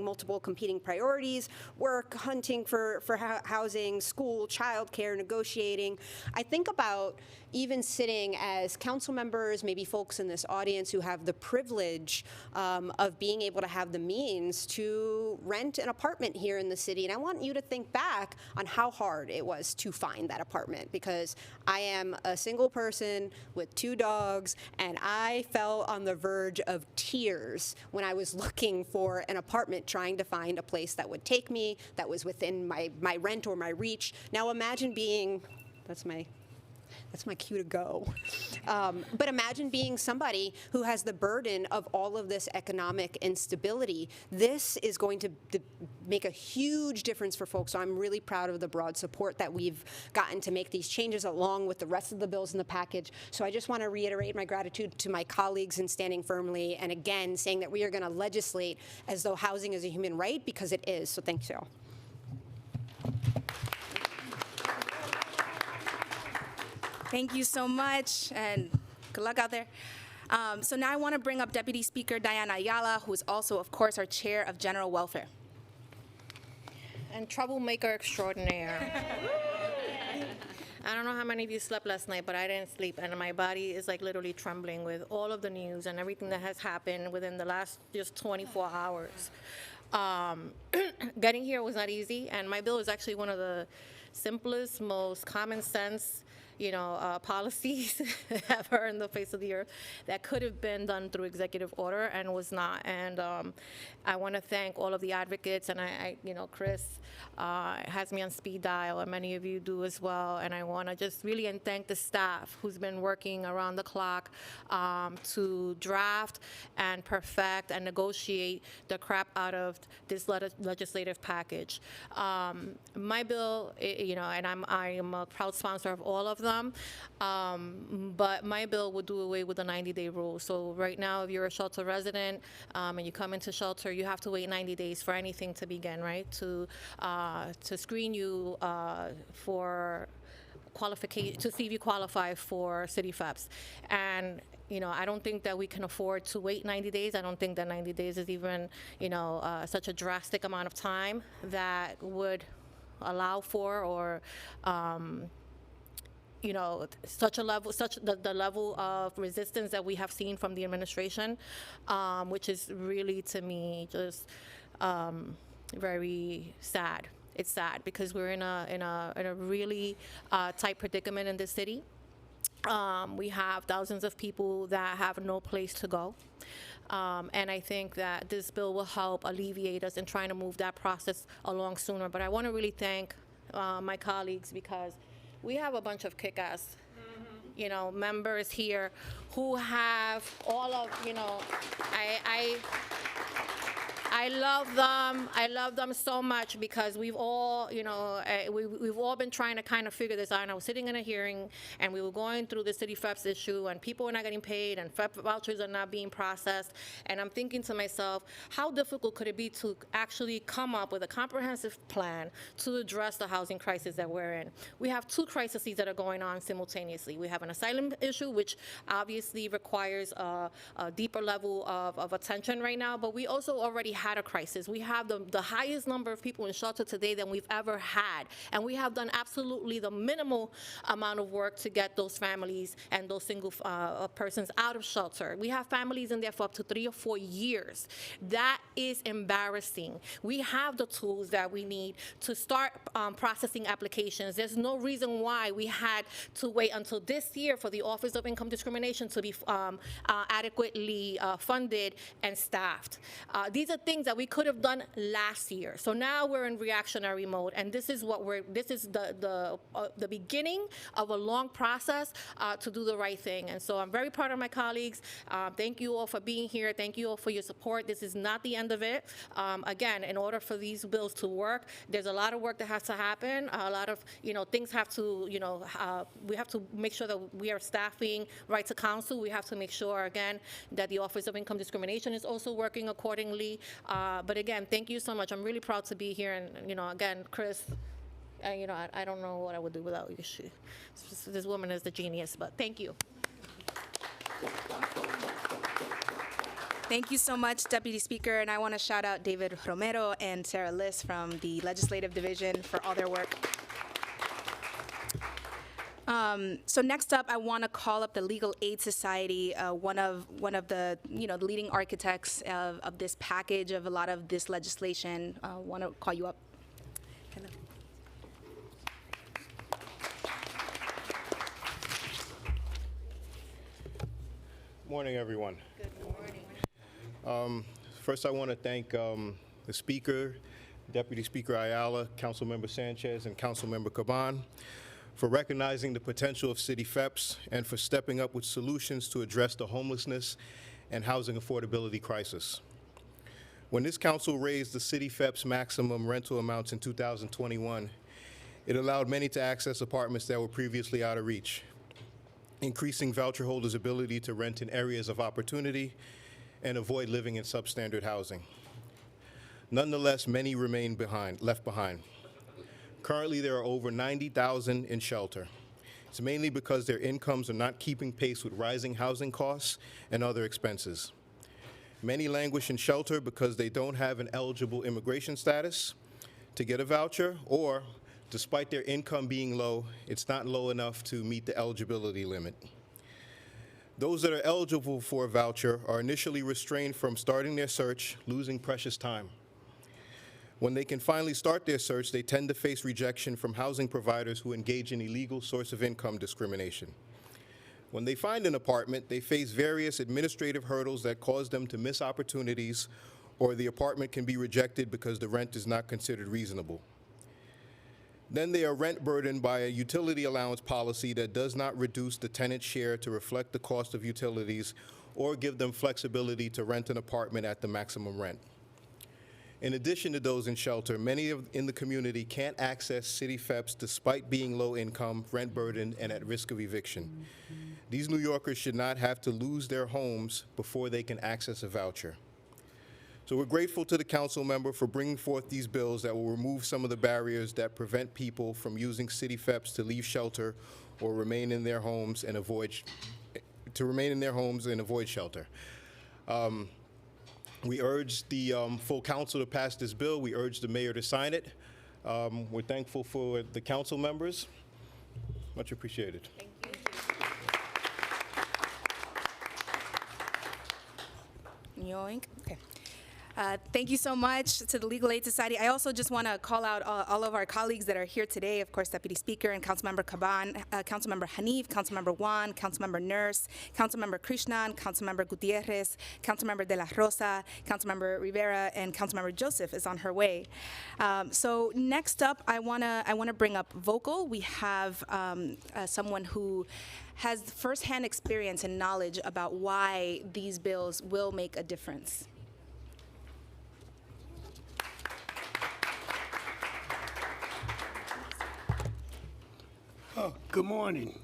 multiple competing priorities, work, hunting for housing, school, childcare, negotiating. I think about even sitting as council members, maybe folks in this audience who have the privilege of being able to have the means to rent an apartment here in the city. And I want you to think back on how hard it was to find that apartment, because I am a single person with 2 dogs, and I fell on the verge of tears when I was looking for an apartment, trying to find a place that would take me, that was within my rent or my reach. Now imagine being, that's my cue to go. But imagine being somebody who has the burden of all of this economic instability. This is going to make a huge difference for folks. So I'm really proud of the broad support that we've gotten to make these changes along with the rest of the bills in the package. So I just want to reiterate my gratitude to my colleagues in standing firmly, and again, saying that we are going to legislate as though housing is a human right, because it is. So thanks, y'all. Thank you so much, and good luck out there. So now I want to bring up Deputy Speaker Diana Ayala, who is also, of course, our Chair of General Welfare. And troublemaker extraordinaire. I don't know how many of you slept last night, but I didn't sleep, and my body is like literally trembling with all of the news and everything that has happened within the last just 24 hours. Getting here was not easy, and my bill is actually one of the simplest, most common sense policies ever in the face of the earth that could have been done through executive order and was not. And I want to thank all of the advocates, and Chris has me on speed dial, and many of you do as well. And I want to just really thank the staff who's been working around the clock to draft and perfect and negotiate the crap out of this legislative package. My bill, and I am a proud sponsor of all of them. But my bill would do away with the 90-day rule. So right now, if you're a shelter resident and you come into shelter, you have to wait 90 days for anything to begin, right? To screen you for qualification, to see if you qualify for city FEPS. And I don't think that we can afford to wait 90 days. I don't think that 90 days is even, such a drastic amount of time that would allow for or the level of resistance that we have seen from the administration, which is really, to me, just very sad. It's sad because we're in a really tight predicament in this city. We have thousands of people that have no place to go. And I think that this bill will help alleviate us in trying to move that process along sooner. But I want to really thank my colleagues, because we have a bunch of kick-ass, members here who have all of, I love them. I love them so much because we've all, we've all been trying to kind of figure this out. And I was sitting in a hearing, and we were going through the city FEPS issue, and people are not getting paid, and FEP vouchers are not being processed. And I'm thinking to myself, how difficult could it be to actually come up with a comprehensive plan to address the housing crisis that we're in? We have 2 crises that are going on simultaneously. We have an asylum issue, which obviously requires a deeper level of attention right now, but we also already had a crisis. We have the highest number of people in shelter today than we've ever had, and we have done absolutely the minimal amount of work to get those families and those single persons out of shelter. We have families in there for up to 3 or 4 years. That is embarrassing. We have the tools that we need to start processing applications. There's no reason why we had to wait until this year for the Office of Income Discrimination to be adequately funded and staffed. These are things that we could have done last year. So now we're in reactionary mode, and this is the beginning of a long process to do the right thing. And so I'm very proud of my colleagues. Thank you all for being here. Thank you all for your support. This is not the end of it. Again, in order for these bills to work, there's a lot of work that has to happen. A lot of things have to we have to make sure that we are staffing right to counsel. We have to make sure again that the Office of Income Discrimination is also working accordingly. But again, thank you so much. I'm really proud to be here. And, again, Chris, I don't know what I would do without you. This woman is the genius, but thank you. Thank you so much, Deputy Speaker, and I want to shout out David Romero and Sarah Liss from the Legislative Division for all their work. So next up, I want to call up the Legal Aid Society, one of the the leading architects of this package of a lot of this legislation. Want to call you up. Hello. Morning, everyone. Good morning. First, I want to thank the Speaker, Deputy Speaker Ayala, Councilmember Sanchez, and Councilmember Caban for recognizing the potential of City FEPS and for stepping up with solutions to address the homelessness and housing affordability crisis. When this council raised the City FEPS maximum rental amounts in 2021, it allowed many to access apartments that were previously out of reach, increasing voucher holders' ability to rent in areas of opportunity and avoid living in substandard housing. Nonetheless, many remain left behind. Currently, there are over 90,000 in shelter. It's mainly because their incomes are not keeping pace with rising housing costs and other expenses. Many languish in shelter because they don't have an eligible immigration status to get a voucher, or despite their income being low, it's not low enough to meet the eligibility limit. Those that are eligible for a voucher are initially restrained from starting their search, losing precious time. When they can finally start their search, they tend to face rejection from housing providers who engage in illegal source of income discrimination. When they find an apartment, they face various administrative hurdles that cause them to miss opportunities, or the apartment can be rejected because the rent is not considered reasonable. Then they are rent burdened by a utility allowance policy that does not reduce the tenant's share to reflect the cost of utilities or give them flexibility to rent an apartment at the maximum rent. In addition to those in shelter, many in the community can't access City FEPS despite being low income, rent burdened, and at risk of eviction. These New Yorkers should not have to lose their homes before they can access a voucher. So we're grateful to the council member for bringing forth these bills that will remove some of the barriers that prevent people from using City FEPS to leave shelter or remain in their homes and avoid shelter. We urge the full council to pass this bill. We urge the mayor to sign it. We're thankful for the council members. Much appreciated. Yoink. Okay. Thank you so much to the Legal Aid Society. I also just want to call out all of our colleagues that are here today, of course, Deputy Speaker and Councilmember Caban, Councilmember Hanif, Councilmember Juan, Councilmember Nurse, Councilmember Krishnan, Councilmember Gutierrez, Councilmember De La Rosa, Councilmember Rivera, and Councilmember Joseph is on her way. So next up, I wanna bring up Vocal. We have someone who has firsthand experience and knowledge about why these bills will make a difference. Good morning.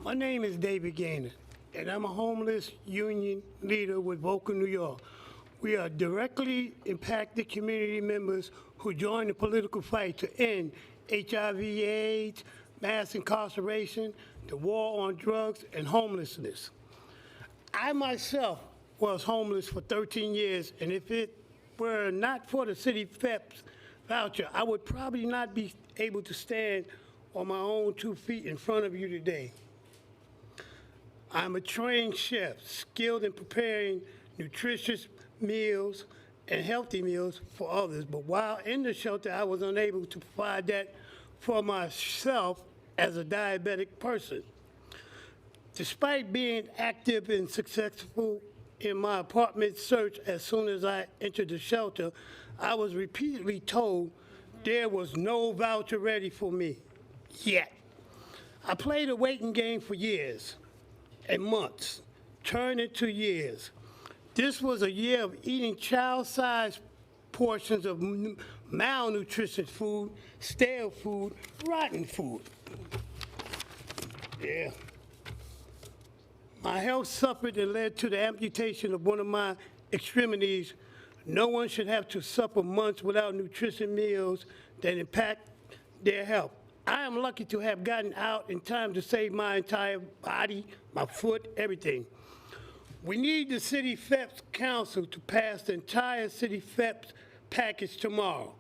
My name is David Gaynor, and I'm a homeless union leader with Vocal New York. We are directly impacted community members who join the political fight to end HIV/AIDS, mass incarceration, the war on drugs, and homelessness. I myself was homeless for 13 years, and if it were not for the City FEPS voucher, I would probably not be able to stand on my own 2 feet in front of you today. I'm a trained chef, skilled in preparing nutritious meals and healthy meals for others. But while in the shelter, I was unable to provide that for myself as a diabetic person. Despite being active and successful in my apartment search as soon as I entered the shelter, I was repeatedly told there was no voucher ready for me. Yet, I played a waiting game for years and months, turned into years. This was a year of eating child-sized portions of malnutritious food, stale food, rotten food. Yeah. My health suffered and led to the amputation of one of my extremities. No one should have to suffer months without nutritious meals that impact their health. I am lucky to have gotten out in time to save my entire body, my foot, everything. We need the City FEPS Council to pass the entire City FEPS package tomorrow.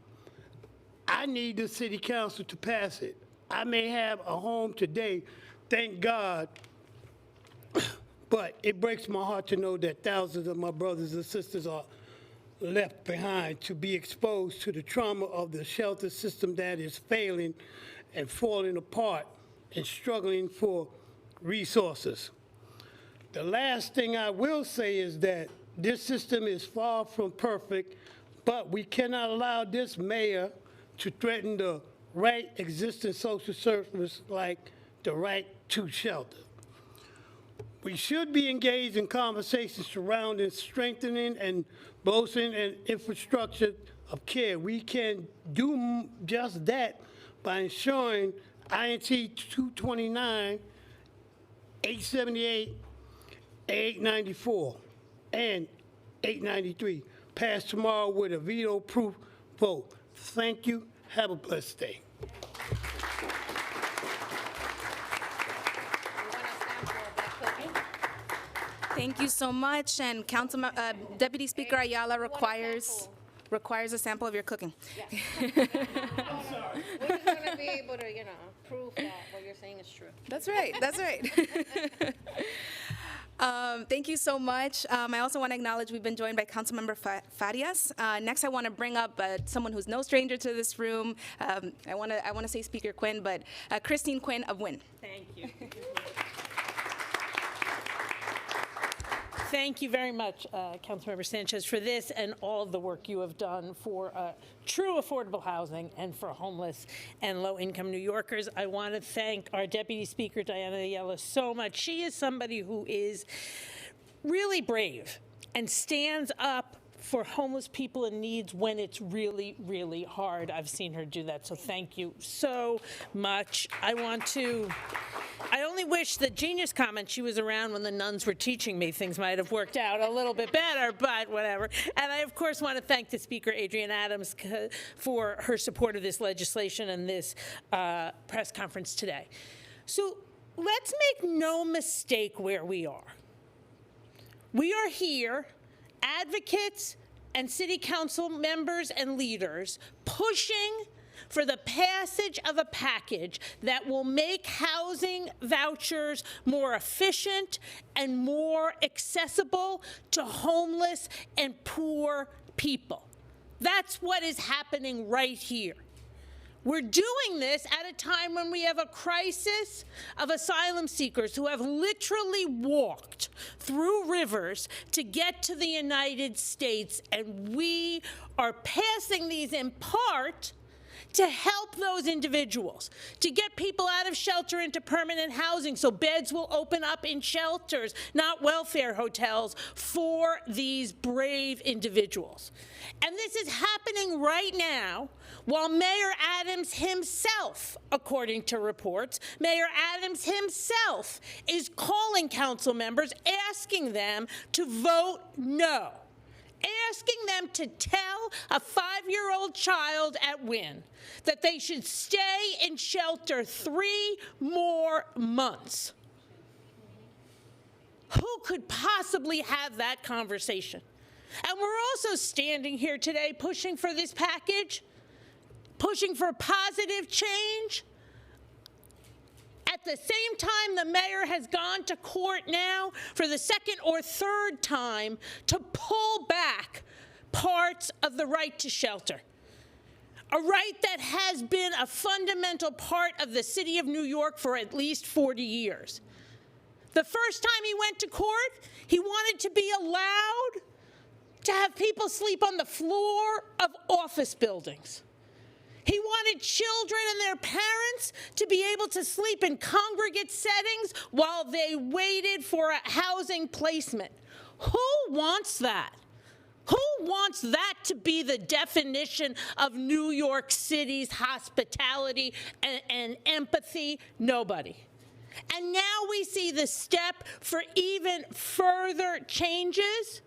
I need the City Council to pass it. I may have a home today, thank God, but it breaks my heart to know that thousands of my brothers and sisters are left behind to be exposed to the trauma of the shelter system that is failing and falling apart and struggling for resources. The last thing I will say is that this system is far from perfect, but we cannot allow this mayor to threaten the right existing social service like the right to shelter. We should be engaged in conversations surrounding strengthening and bolstering an infrastructure of care. We can do just that by ensuring INT 229, 878, 894, and 893 pass tomorrow with a veto-proof vote. Thank you. Have a blessed day. Thank you so much, and Deputy Speaker Ayala requires a sample of your cooking. We're just gonna be able to, prove that what you're saying is true. That's right, that's right. Thank you so much. I also want to acknowledge we've been joined by Councilmember Farias. Next, I want to bring up someone who's no stranger to this room. I want to say Speaker Quinn, but Christine Quinn of Wynn. Thank you. Thank you very much, Councilmember Sanchez, for this and all of the work you have done for true affordable housing and for homeless and low-income New Yorkers. I want to thank our Deputy Speaker, Diana Ayala, so much. She is somebody who is really brave and stands up for homeless people in needs when it's really, really hard. I've seen her do that, so thank you so much. I only wish the genius comment she was around when the nuns were teaching me. Things might have worked out a little bit better, but whatever. And I, of course, want to thank the Speaker, Adrienne Adams, for her support of this legislation and this press conference today. So let's make no mistake where we are. We are here, advocates and city council members and leaders, pushing for the passage of a package that will make housing vouchers more efficient and more accessible to homeless and poor people. That's what is happening right here. We're doing this at a time when we have a crisis of asylum seekers who have literally walked through rivers to get to the United States, and we are passing these in part to help those individuals, to get people out of shelter into permanent housing so beds will open up in shelters, not welfare hotels, for these brave individuals. And this is happening right now while Mayor Adams himself, according to reports, Mayor Adams himself is calling council members, asking them to vote no, asking them to tell a 5-year-old child at Wynn that they should stay in shelter 3 more months. Who could possibly have that conversation? And we're also standing here today pushing for this package, pushing for positive change. At the same time, the mayor has gone to court now for the second or third time to pull back parts of the right to shelter, a right that has been a fundamental part of the city of New York for at least 40 years. The first time he went to court, he wanted to be allowed to have people sleep on the floor of office buildings. He wanted children and their parents to be able to sleep in congregate settings while they waited for a housing placement. Who wants that? Who wants that to be the definition of New York City's hospitality and empathy? Nobody. And now we see the step for even further changes,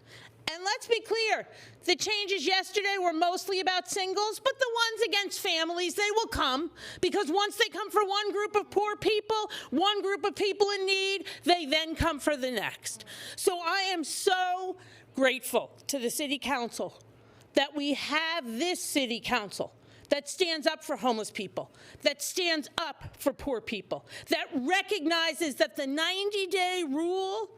And let's be clear, the changes yesterday were mostly about singles, but the ones against families, they will come, because once they come for one group of poor people, one group of people in need, they then come for the next. So I am so grateful to the City Council that we have this City Council that stands up for homeless people, that stands up for poor people, that recognizes that the 90-day rule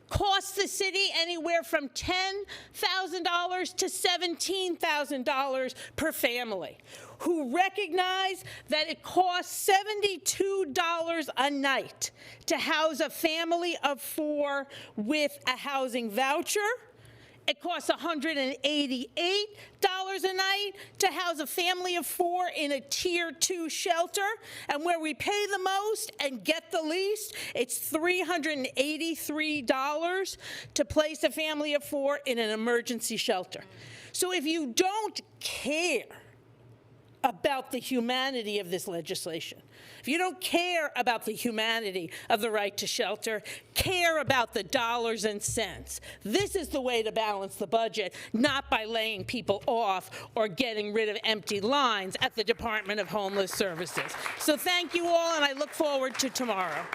costs the city anywhere from $10,000 to $17,000 per family, who recognize that it costs $72 a night to house a family of 4 with a housing voucher. It costs $188 a night to house a family of 4 in a Tier 2 shelter. And where we pay the most and get the least, it's $383 to place a family of 4 in an emergency shelter. So if you don't care about the humanity of this legislation, if you don't care about the humanity of the right to shelter, care about the dollars and cents, this is the way to balance the budget, not by laying people off or getting rid of empty lines at the Department of Homeless Services. So thank you all, and I look forward to tomorrow.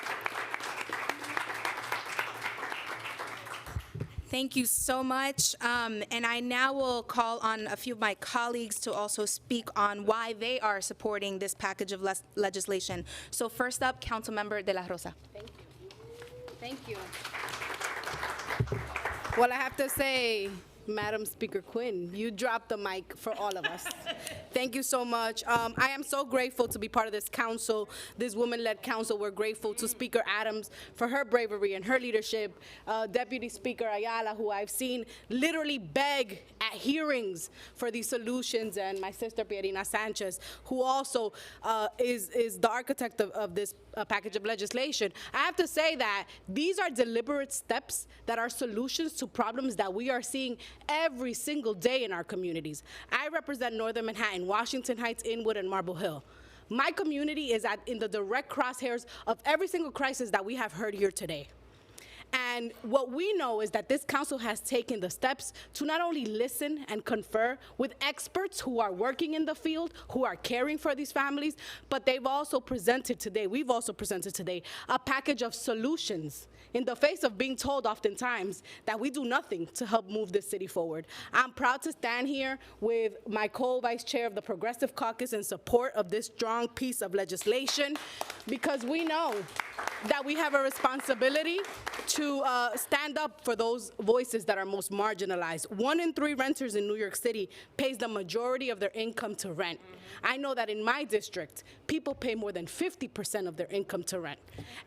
Thank you so much. And I now will call on a few of my colleagues to also speak on why they are supporting this package of legislation. So first up, Councilmember De La Rosa. Thank you. Well, I have to say, Madam Speaker Quinn, you dropped the mic for all of us. Thank you so much. I am so grateful to be part of this council, this woman-led council. We're grateful to Speaker Adams for her bravery and her leadership, Deputy Speaker Ayala, who I've seen literally beg at hearings for these solutions, and my sister Pierina Sanchez, who also is the architect of this package of legislation. I have to say that these are deliberate steps that are solutions to problems that we are seeing every single day in our communities. I represent Northern Manhattan, Washington Heights, Inwood, and Marble Hill. My community is in the direct crosshairs of every single crisis that we have heard here today. And what we know is that this council has taken the steps to not only listen and confer with experts who are working in the field, who are caring for these families, but we've also presented today a package of solutions in the face of being told oftentimes that we do nothing to help move this city forward. I'm proud to stand here with my co-vice chair of the Progressive Caucus in support of this strong piece of legislation, because we know that we have a responsibility to stand up for those voices that are most marginalized. 1 in 3 renters in New York City pays the majority of their income to rent. I know that in my district, people pay more than 50% of their income to rent.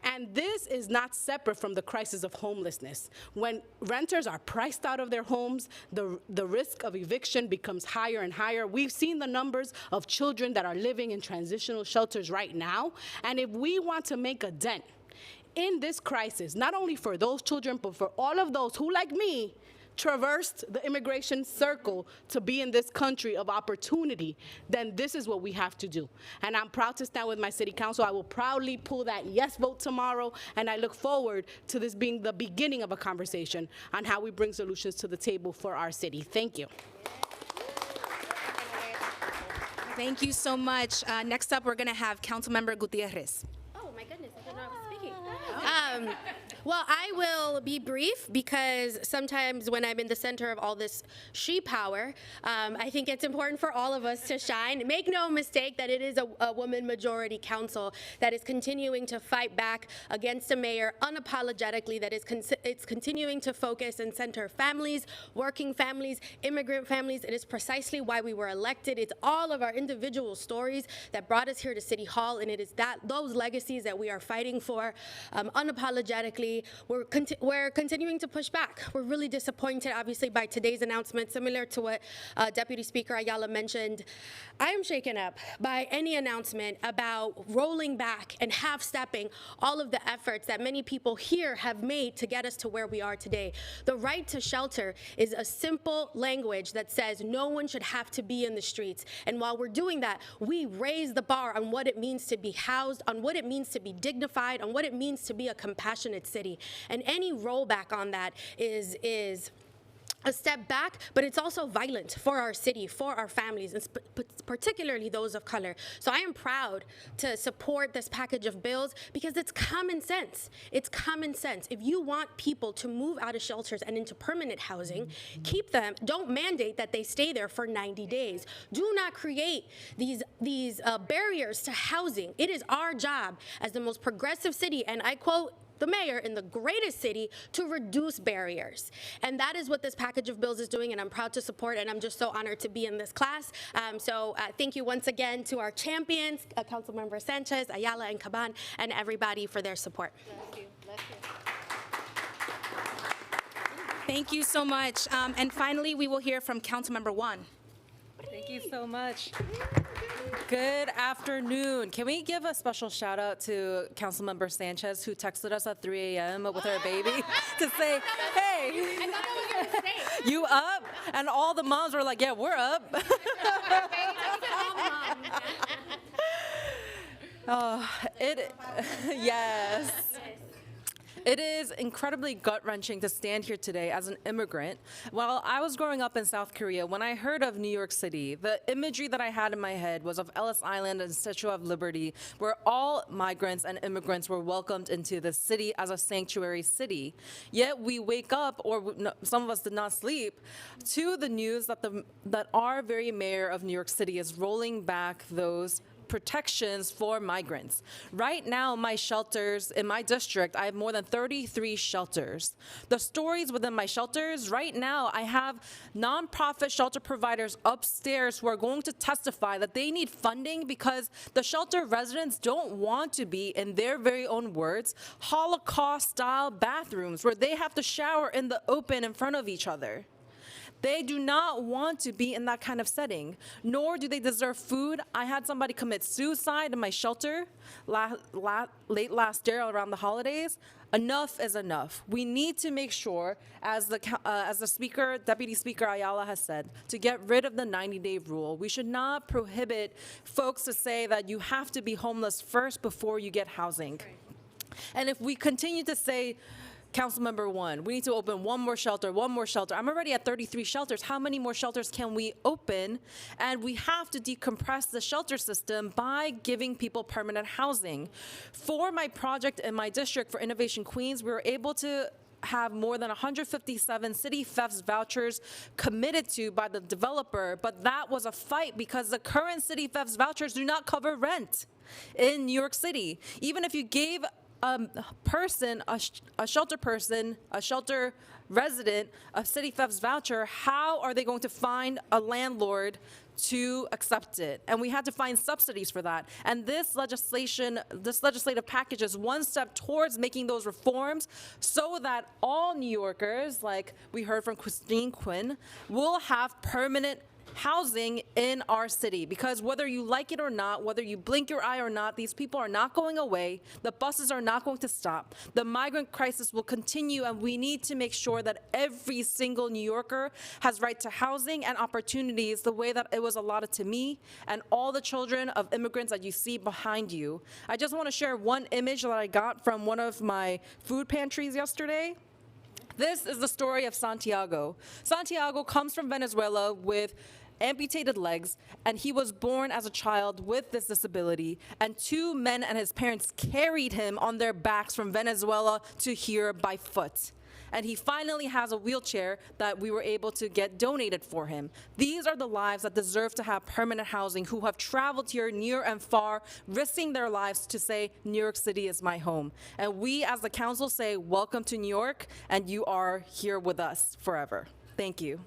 And this is not separate from the crisis of homelessness. When renters are priced out of their homes, the risk of eviction becomes higher and higher. We've seen the numbers of children that are living in transitional shelters right now. And if we want to make a dent in this crisis, not only for those children, but for all of those who, like me, traversed the immigration circle to be in this country of opportunity, then this is what we have to do. And I'm proud to stand with my city council. I will proudly pull that yes vote tomorrow, and I look forward to this being the beginning of a conversation on how we bring solutions to the table for our city. Thank you. Thank you so much. Next up, we're going to have Councilmember Gutierrez. Oh my goodness, I didn't know I was speaking. Well, I will be brief because sometimes when I'm in the center of all this she power, I think it's important for all of us to shine. Make no mistake that it is a woman majority council that is continuing to fight back against a mayor unapologetically, that is it's continuing to focus and center families, working families, immigrant families. It is precisely why we were elected. It's all of our individual stories that brought us here to City Hall, and it is those legacies that we are fighting for unapologetically. We're continuing to push back. We're really disappointed, obviously, by today's announcement, similar to what Deputy Speaker Ayala mentioned. I am shaken up by any announcement about rolling back and half-stepping all of the efforts that many people here have made to get us to where we are today. The right to shelter is a simple language that says no one should have to be in the streets. And while we're doing that, we raise the bar on what it means to be housed, on what it means to be dignified, on what it means to be a compassionate city. And any rollback on that is a step back, but it's also violent for our city, for our families, and particularly those of color. So I am proud to support this package of bills because it's common sense. It's common sense. If you want people to move out of shelters and into permanent housing, keep them. Don't mandate that they stay there for 90 days. Do not create these barriers to housing. It is our job as the most progressive city, and I quote the mayor in the greatest city, to reduce barriers. And that is what this package of bills is doing, and I'm proud to support, and I'm just so honored to be in this class. So thank you once again to our champions, Councilmember Sanchez, Ayala, and Caban, and everybody for their support. Thank you so much. And finally, we will hear from Councilmember Juan. Thank you so much. Good afternoon. Can we give a special shout out to Councilmember Sanchez, who texted us at 3 a.m. with her baby to say, hey, you up? And all the moms were like, yeah, we're up. Yes. It is incredibly gut-wrenching to stand here today as an immigrant. While I was growing up in South Korea, when I heard of New York City, the imagery that I had in my head was of Ellis Island and Statue of Liberty, where all migrants and immigrants were welcomed into the city as a sanctuary city. Yet we wake up, or some of us did not sleep, to the news that our very mayor of New York City is rolling back those protections for migrants. Right now, my shelters in my district, I have more than 33 shelters. The stories within my shelters, right now, I have nonprofit shelter providers upstairs who are going to testify that they need funding because the shelter residents don't want to be, in their very own words, Holocaust-style bathrooms where they have to shower in the open in front of each other. They do not want to be in that kind of setting, nor do they deserve food. I had somebody commit suicide in my shelter late last year around the holidays. Enough is enough. We need to make sure, as the speaker, Deputy Speaker Ayala has said, to get rid of the 90-day rule. We should not prohibit folks to say that you have to be homeless first before you get housing. And if we continue to say, Councilmember Juan, we need to open one more shelter. I'm already at 33 shelters. How many more shelters can we open? And we have to decompress the shelter system by giving people permanent housing. For my project in my district for Innovation Queens, we were able to have more than 157 city FEFS vouchers committed to by the developer, but that was a fight because the current city FEFS vouchers do not cover rent in New York City. Even if you gave a shelter resident, a city FEFS voucher, how are they going to find a landlord to accept it? And we had to find subsidies for that. And this legislative package is one step towards making those reforms so that all New Yorkers, like we heard from Christine Quinn, will have permanent housing in our city, because whether you like it or not, whether you blink your eye or not, these people are not going away. The buses are not going to stop. The migrant crisis will continue, and we need to make sure that every single New Yorker has right to housing and opportunities the way that it was allotted to me and all the children of immigrants that you see behind you. I just want to share one image that I got from one of my food pantries yesterday. This is the story of Santiago. Santiago comes from Venezuela with amputated legs, and he was born as a child with this disability, and two men and his parents carried him on their backs from Venezuela to here by foot. And he finally has a wheelchair that we were able to get donated for him. These are the lives that deserve to have permanent housing, who have traveled here near and far, risking their lives to say, New York City is my home. And we as the council say, welcome to New York, and you are here with us forever. Thank you.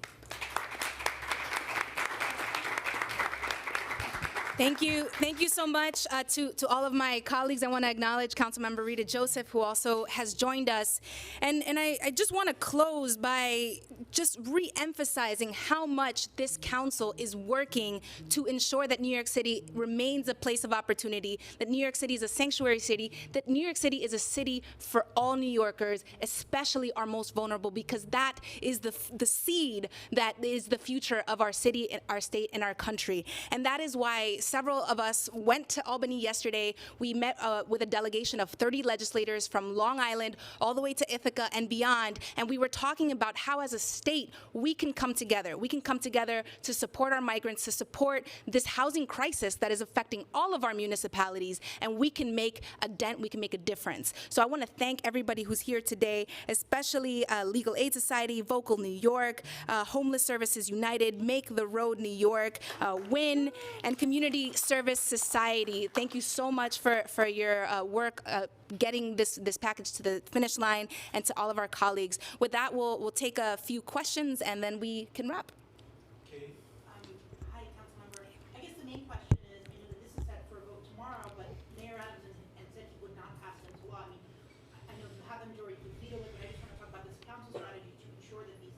Thank you so much to all of my colleagues. I want to acknowledge Councilmember Rita Joseph, who also has joined us. And I just want to close by just re-emphasizing how much this council is working to ensure that New York City remains a place of opportunity, that New York City is a sanctuary city, that New York City is a city for all New Yorkers, especially our most vulnerable, because that is the seed that is the future of our city, our state, and our country. And that is why several of us went to Albany yesterday. We met with a delegation of 30 legislators from Long Island all the way to Ithaca and beyond, and we were talking about how as a state we can come together. We can come together to support our migrants, to support this housing crisis that is affecting all of our municipalities, and we can make a dent, we can make a difference. So I want to thank everybody who's here today, especially Legal Aid Society, Vocal New York, Homeless Services United, Make the Road New York, WIN, and Community Service Society. Thank you so much for your work getting this package to the finish line, and to all of our colleagues. With that, we'll take a few questions and then we can wrap. Hi, Councilmember. I guess the main question is, I know that this is set for a vote tomorrow, but Mayor Adams and said he would not pass it into law. I mean, I know you have the majority to veto it, but I just want to talk about this council strategy to ensure that these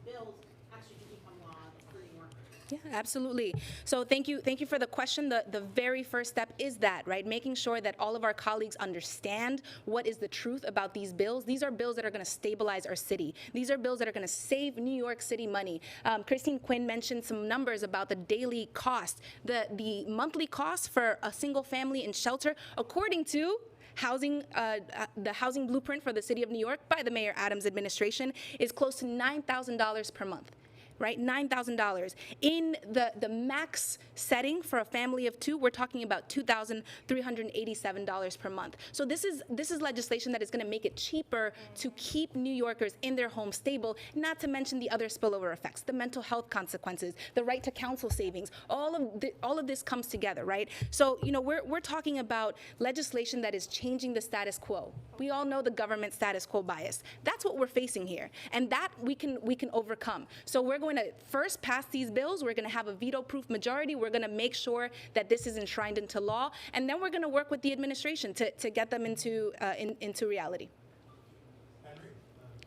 bills actually do become law for New Yorkers. Yeah, absolutely. So thank you for the question. The very first step is that, right? Making sure that all of our colleagues understand what is the truth about these bills. These are bills that are going to stabilize our city. These are bills that are going to save New York City money. Christine Quinn mentioned some numbers about the daily cost. The monthly cost for a single family in shelter, according to the housing blueprint for the city of New York by the Mayor Adams administration, is close to $9,000 per month. Right, $9,000. In the max setting for a family of two, we're talking about $2,387 per month. So this is legislation that is going to make it cheaper to keep New Yorkers in their homes stable, not to mention the other spillover effects, the mental health consequences, the right to counsel savings. All of this comes together, right? So, you know, we're talking about legislation that is changing the status quo. We all know the government status quo bias. That's what we're facing here, and that we can overcome. So we're going to first pass these bills. We're going to have a veto-proof majority. We're going to make sure that this is enshrined into law, and then we're going to work with the administration to get them into reality. Henry,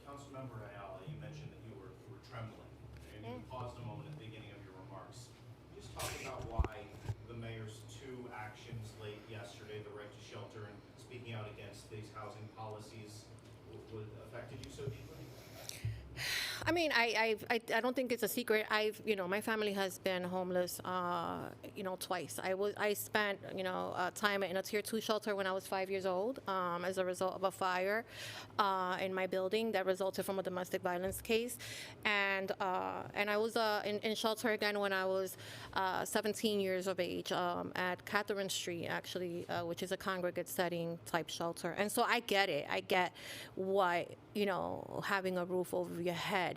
Councilmember Ayala, you mentioned that you were trembling, and you paused a moment at the beginning of your remarks. Can you just talk about why the mayor's two actions late yesterday, the right to shelter and speaking out against these housing policies, affected you so deeply? I mean, I don't think it's a secret. My family has been homeless, twice. I spent, time in a Tier 2 shelter when I was 5 years old as a result of a fire in my building that resulted from a domestic violence case. And I was in shelter again when I was 17 years of age at Catherine Street, actually, which is a congregate setting type shelter. And so I get it. I get what, having a roof over your head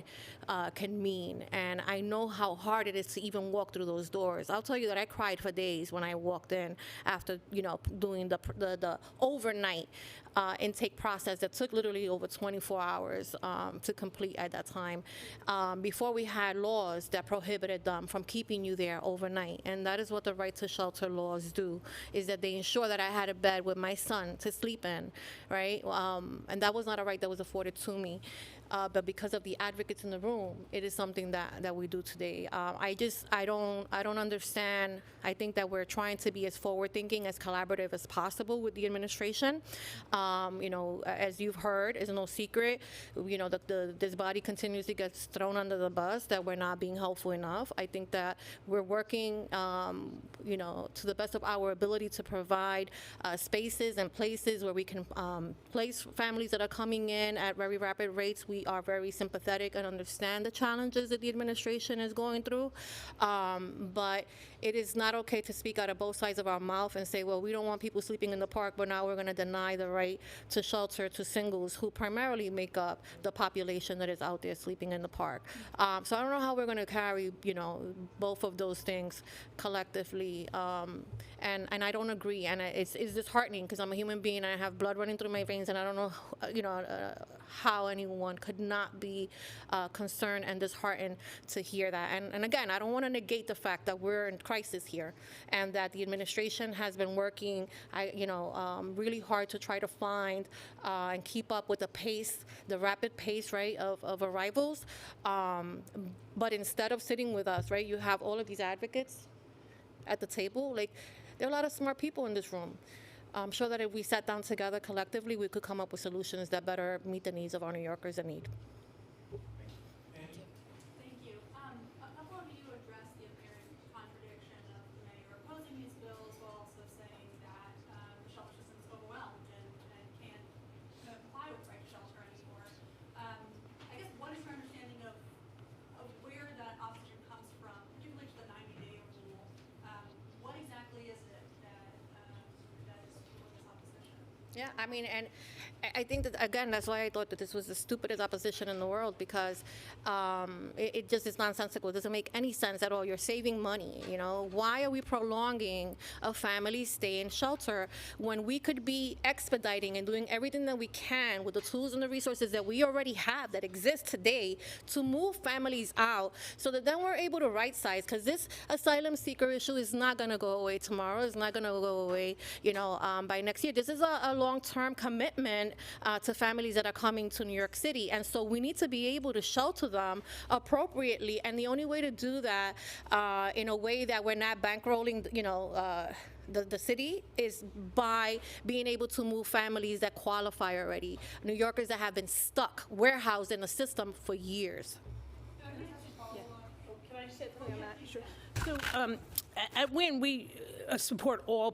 can mean. And I know how hard it is to even walk through those doors. I'll tell you that I cried for days when I walked in after, doing the overnight intake process that took literally over 24 hours to complete at that time, before we had laws that prohibited them from keeping you there overnight. And that is what the right to shelter laws do, is that they ensure that I had a bed with my son to sleep in, right? And that was not a right that was afforded to me. But because of the advocates in the room, it is something that we do today. I don't understand. I think that we're trying to be as forward-thinking, as collaborative as possible with the administration. As you've heard, it's no secret. This body continues to get thrown under the bus, that we're not being helpful enough. I think that we're working, to the best of our ability to provide spaces and places where we can place families that are coming in at very rapid rates. We are very sympathetic and understand the challenges that the administration is going through, but it is not okay to speak out of both sides of our mouth and say, well, we don't want people sleeping in the park, but now we're going to deny the right to shelter to singles who primarily make up the population that is out there sleeping in the park. So I don't know how we're going to carry, both of those things collectively, and I don't agree, and it's disheartening because I'm a human being and I have blood running through my veins, and I don't know, how anyone could not be concerned and disheartened to hear that. And again, I don't want to negate the fact that we're in crisis here, and that the administration has been working, really hard to try to find and keep up with the rapid pace, right, of arrivals. But instead of sitting with us, right, you have all of these advocates at the table. Like, there are a lot of smart people in this room. I'm sure that if we sat down together collectively, we could come up with solutions that better meet the needs of our New Yorkers in need. Thank you. A couple of you addressed the apparent contradiction of the mayor opposing Yeah, I mean, and I think that, again, that's why I thought that this was the stupidest opposition in the world, because it just is nonsensical. It doesn't make any sense at all. You're saving money, you know? Why are we prolonging a family stay in shelter when we could be expediting and doing everything that we can with the tools and the resources that we already have that exist today to move families out so that then we're able to right size? Because this asylum seeker issue is not going to go away tomorrow. It's not going to go away, you know, by next year. This is a long-term commitment to families that are coming to New York City. And so we need to be able to shelter them appropriately. And the only way to do that in a way that we're not bankrolling, you know, the city is by being able to move families that qualify already. New Yorkers that have been stuck, warehoused in the system for years. Can I say something on that? Sure. So at WIN, we support all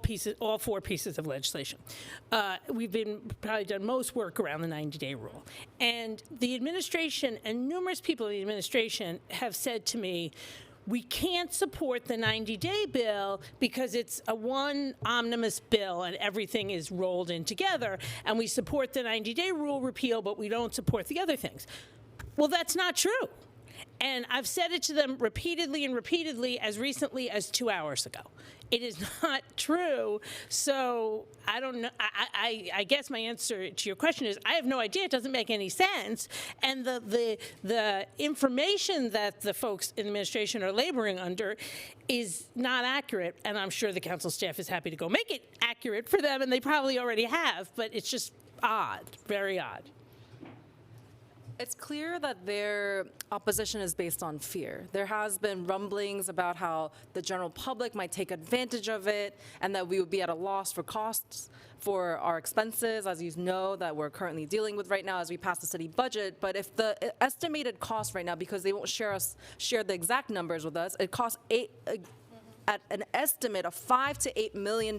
four pieces of legislation. We've probably done most work around the 90-day rule. And the administration and numerous people in the administration have said to me, we can't support the 90-day bill because it's a one omnibus bill and everything is rolled in together. And we support the 90-day rule repeal, but we don't support the other things. Well, that's not true. And I've said it to them repeatedly and repeatedly as recently as 2 hours ago. It is not true. So I don't know. I guess my answer to your question is I have no idea. It doesn't make any sense. And the information that the folks in the administration are laboring under is not accurate. And I'm sure the council staff is happy to go make it accurate for them, and they probably already have. But it's just odd, very odd. It's clear that their opposition is based on fear. There has been rumblings about how the general public might take advantage of it and that we would be at a loss for costs for our expenses, as you know, that we're currently dealing with right now as we pass the city budget. But if the estimated cost right now, because they won't share the exact numbers with us, it costs at an estimate of $5 to $8 million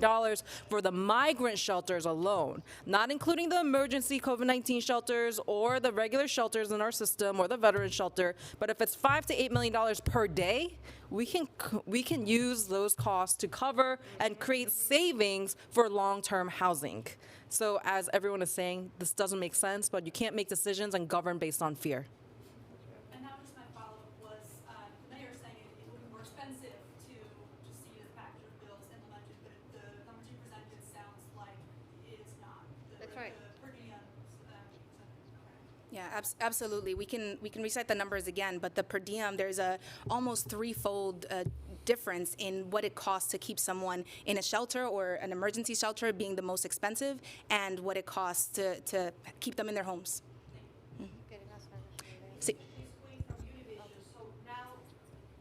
for the migrant shelters alone, not including the emergency COVID-19 shelters or the regular shelters in our system or the veteran shelter. But if it's $5 to $8 million per day, we can use those costs to cover and create savings for long-term housing. So as everyone is saying, this doesn't make sense, but you can't make decisions and govern based on fear. And now just my follow-up was, the mayor saying it would be more expensive to see the factor bills implemented, but the numbers you presented sounds like it's not. That's right. The per diem, Yeah, absolutely. We can recite the numbers again, but the per diem, there's a almost threefold difference in what it costs to keep someone in a shelter or an emergency shelter being the most expensive, and what it costs to keep them in their homes. Sí. from Univision, so now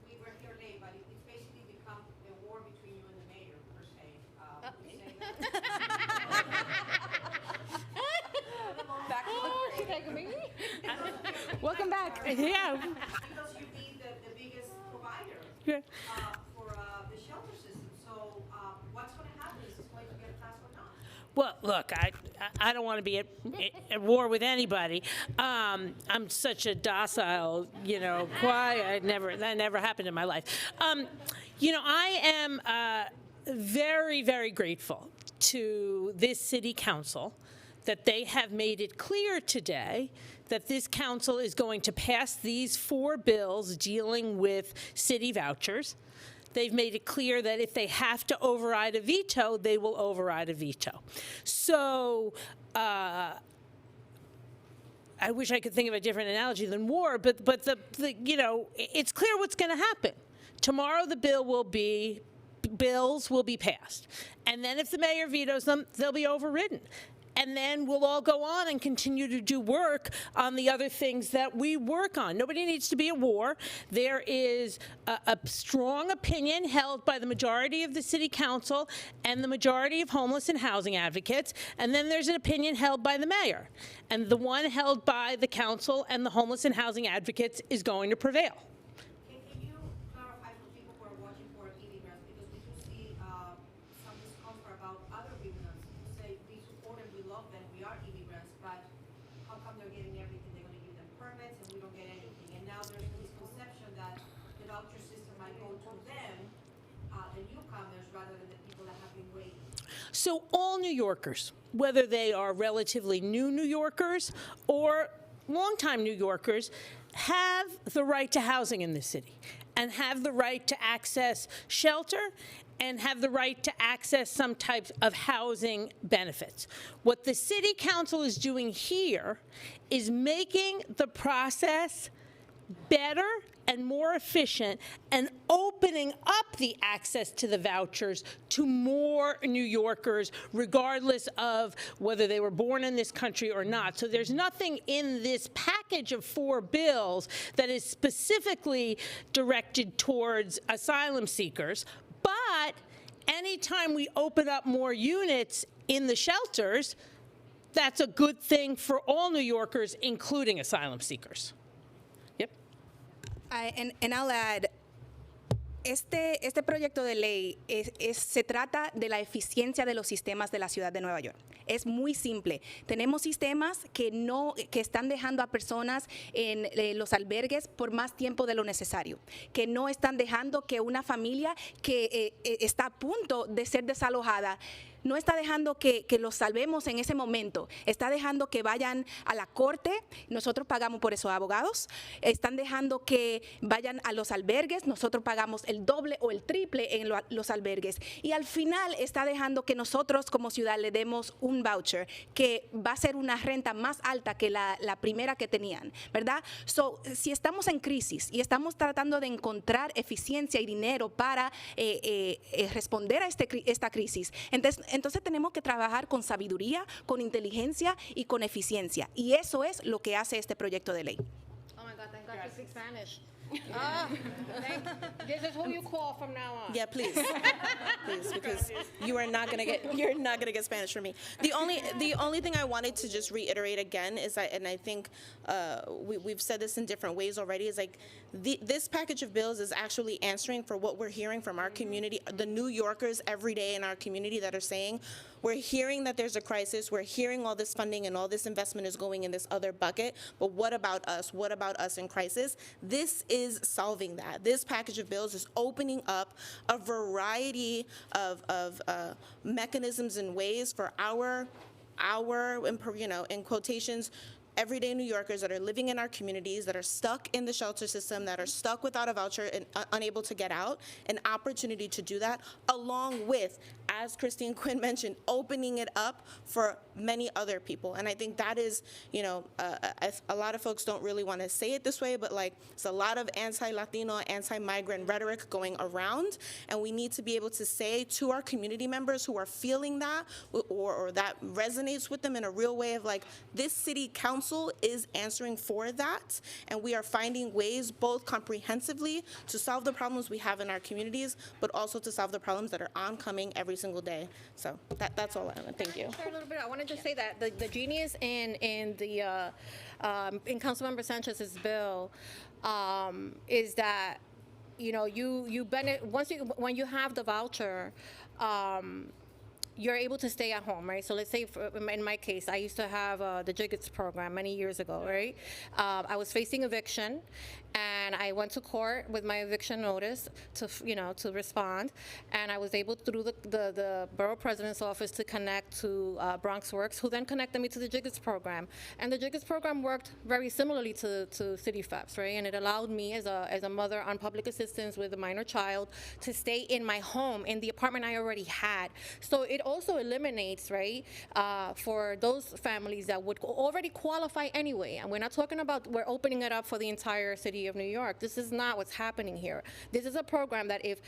we were here late, but it's basically become a war between you and the mayor, per se. Welcome back. Yeah. Because you be the biggest provider Yeah. for the shelter system. So what's going to happen? Is this going to get passed or not? Well, look, I don't want to be at war with anybody. I'm such a docile, quiet. That never happened in my life. I am very, very grateful to this city council that they have made it clear today that this council is going to pass these 4 bills dealing with city vouchers. They've made it clear that if they have to override a veto, they will override a veto. So I wish I could think of a different analogy than war, but it's clear what's going to happen. Tomorrow the bills will be passed. And then if the mayor vetoes them, they'll be overridden. And then we'll all go on and continue to do work on the other things that we work on. Nobody needs to be at war. There is a strong opinion held by the majority of the city council and the majority of homeless and housing advocates. And then there's an opinion held by the mayor. And the one held by the council and the homeless and housing advocates is going to prevail. Can you clarify for people who are watching for immigrants, because we do see some discomfort about other immigrants who say we support them, we love them, we are immigrants, but how come they're getting everything? They're going to give them permits and we don't get anything. And now there's a misconception that the voucher system might go to them, the newcomers, rather than the people that have been waiting. So all New Yorkers, whether they are relatively new New Yorkers or longtime New Yorkers, have the right to housing in this city and have the right to access shelter and have the right to access some types of housing benefits. What the City Council is doing here is making the process better and more efficient and opening up the access to the vouchers to more New Yorkers, regardless of whether they were born in this country or not. So there's nothing in this package of 4 bills that is specifically directed towards asylum seekers. But anytime we open up more units in the shelters, that's a good thing for all New Yorkers, including asylum seekers. Yep. And I'll add, este proyecto de ley se trata de la eficiencia de los sistemas de la ciudad de Nueva York. Es muy simple. Tenemos sistemas que están dejando a personas en los albergues por más tiempo de lo necesario, que no están dejando que una familia que está a punto de ser desalojada no está dejando que los salvemos en ese momento, está dejando que vayan a la corte, nosotros pagamos por esos abogados, están dejando que vayan a los albergues, nosotros pagamos el doble o el triple en los albergues, y al final está dejando que nosotros como ciudad le demos un voucher que va a ser una renta más alta que la primera que tenían, ¿verdad? So, si estamos en crisis y estamos tratando de encontrar eficiencia y dinero para responder a esta crisis, entonces tenemos que trabajar con sabiduría, con inteligencia y con eficiencia. Y eso es lo que hace este proyecto de ley. Oh my God, thank God you speak Spanish. This is who you call from now on. Yeah, please, please, because you're not gonna get Spanish from me. The only thing I wanted to just reiterate again is and I think we've said this in different ways already, is like this package of bills is actually answering for what we're hearing from our community, the New Yorkers every day in our community that are saying, we're hearing that there's a crisis, we're hearing all this funding and all this investment is going in this other bucket, but what about us? What about us in crisis? This is solving that. This package of bills is opening up a variety of mechanisms and ways for our in quotations, everyday New Yorkers that are living in our communities, that are stuck in the shelter system, that are stuck without a voucher and unable to get out, an opportunity to do that, along with, as Christine Quinn mentioned, opening it up for many other people. And I think that is, a lot of folks don't really want to say it this way, but like, it's a lot of anti-Latino, anti-migrant rhetoric going around, and we need to be able to say to our community members who are feeling that, or that resonates with them in a real way of like, this city council is answering for that, and we are finding ways both comprehensively to solve the problems we have in our communities, but also to solve the problems that are oncoming every single day. So that's all I want. Thank you. Share a little bit. I wanted to say that the genius in Councilmember Sanchez's bill is that you benefit when you have the voucher. You're able to stay at home, right? So let's say, in my case, I used to have the JIGITS program many years ago, right? I was facing eviction, and I went to court with my eviction notice to respond, and I was able, through the borough president's office, to connect to Bronx Works, who then connected me to the JIGITS program. And the JIGITS program worked very similarly to City FEPS, right? And it allowed me, as a mother on public assistance with a minor child, to stay in my home, in the apartment I already had. So it also eliminates, right, for those families that would already qualify anyway. And we're not talking about we're opening it up for the entire city of New York. This is not what's happening here. This is a program that if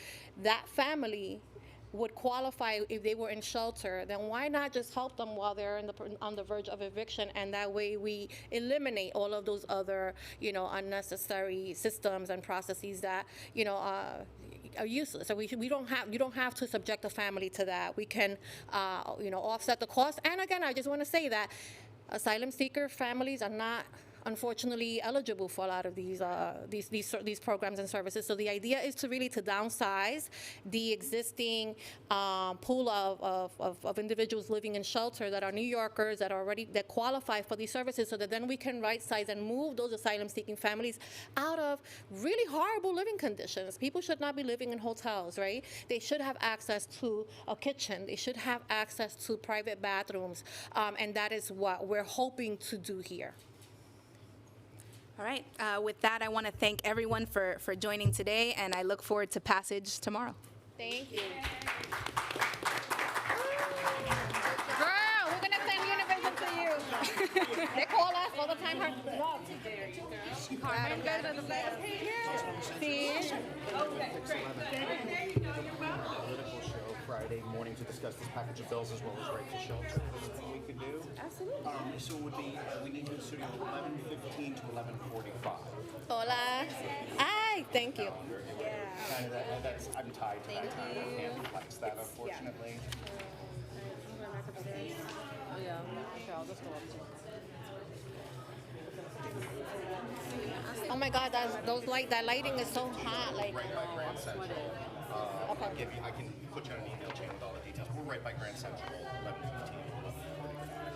that family would qualify if they were in shelter, then why not just help them while they're on the verge of eviction? And that way we eliminate all of those other, unnecessary systems and processes that, are useless. So you don't have to subject a family to that. We can, offset the cost. And again, I just want to say that asylum seeker families are not unfortunately eligible for a lot of these programs and services. So the idea is to really to downsize the existing pool of individuals living in shelter that are New Yorkers that qualify for these services, so that then we can right size and move those asylum-seeking families out of really horrible living conditions. People should not be living in hotels, right? They should have access to a kitchen. They should have access to private bathrooms, and that is what we're hoping to do here. All right. With that, I want to thank everyone for joining today, and I look forward to passage tomorrow. Thank you. Girl, we're going to send Univision to you. They call us all the time. Carmen, go to the back. See? Political show Friday morning to discuss this package of bills as well as right to shelter. Is there something we could do? Absolutely. So it would be, we need to do studio 11:15 to 11:45. Hola. Hi, thank you. Kind of that's, I'm tied to that time. I can't flex that, unfortunately. Oh my God, that lighting is so hot. Like, Right by Grand Central. I can put you on an email chain with all the details. We're right by Grand Central, 11:15.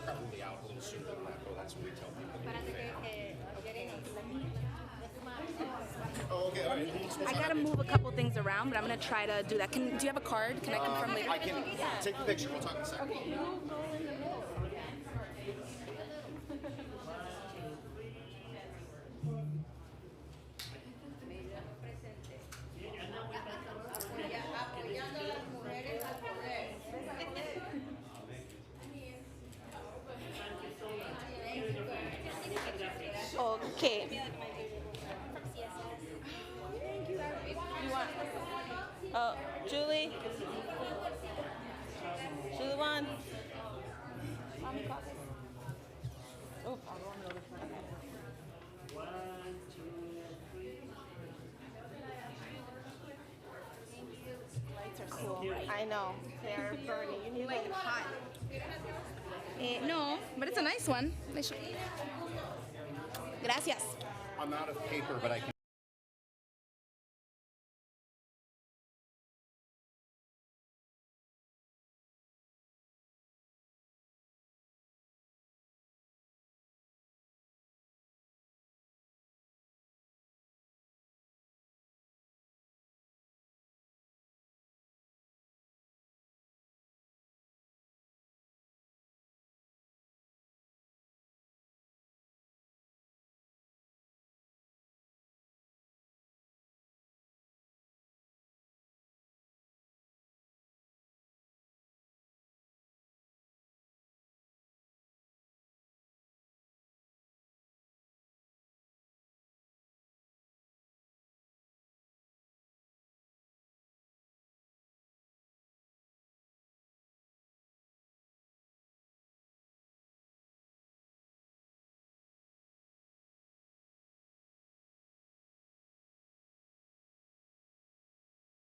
Probably out a little sooner than that, but that's what we tell people. Oh, okay. All right. I got to move a couple things around, but I'm going to try to do that. Do you have a card? Can I confirm later? I can take the picture. We'll talk in a second. Okay. Julie? Julie one? I know. They're burning. You need like hot. No, but it's a nice one. Gracias. I'm out of paper, but I can